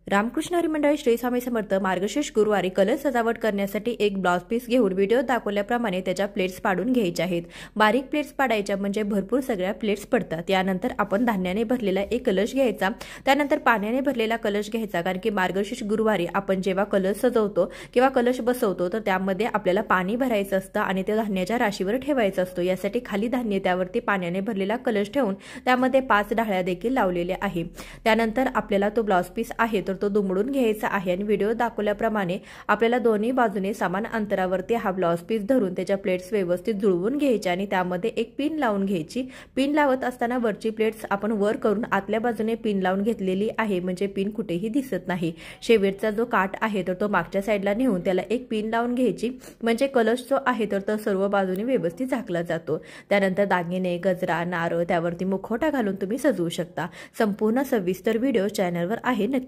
रामकृष्ण हरी मंडळ श्री स्वामी समर्थ मार्गशीर्ष गुरुवारी कलश सजावट करण्यासाठी एक ब्लाउज पीस घेऊन व्हिडिओ दाखवल्याप्रमाणे त्याच्या प्लेट्स पाडून घ्यायच्या आहेत। बारीक प्लेट्स पाडायच्या म्हणजे भरपूर सगळ्या प्लेट्स पडतात। यानंतर आपण धान्याने भरलेला एक कलश घ्यायचा, त्यानंतर पाण्याने भरलेला कलश घ्यायचा, कारण की मार्गशीर्ष गुरुवारी आपण जेव्हा कलश सजवतो किंवा कलश बसवतो तर त्यामध्ये आपल्याला पाणी भरायचं असतं आणि ते धान्याच्या राशीवर ठेवायचं असतं। यासाठी खाली धान्य त्यावरती पाण्याने भरलेला कलश ठेवून त्यामध्ये 5 ढाळ्या देखील लावलेल्या आहे। त्यानंतर आपल्याला तो ब्लाउज पीस आहे तो दुमडून घ्यायचा आहे आणि व्हिडिओ दाखवल्याप्रमाणे आपल्याला दोन्ही बाजूने समान अंतरावरती हा ब्लाउज पीस धरून त्याच्या प्लेट्स व्यवस्थित जुळवून घ्यायच्या आणि त्यामध्ये एक पिन लावून घ्यायची। पिन लावत असताना वरची प्लेट्स आपण वर करून आतल्या बाजूने पिन लावून घेतलेली आहे, म्हणजे पिन कुठेही दिसत नाही। शेवटचा जो काठ आहे तो मागच्या साईडला नेऊन त्याला एक पिन लावून घ्यायची, म्हणजे कलश जो आहे तो सर्व बाजूने व्यवस्थित झाकला जातो। त्यानंतर दागिने, गजरा, नारळ त्यावरती मुखवटा घालून तुम्ही सजवू शकता। संपूर्ण सविस्तर व्हिडिओ चॅनलवर आहे, नक्की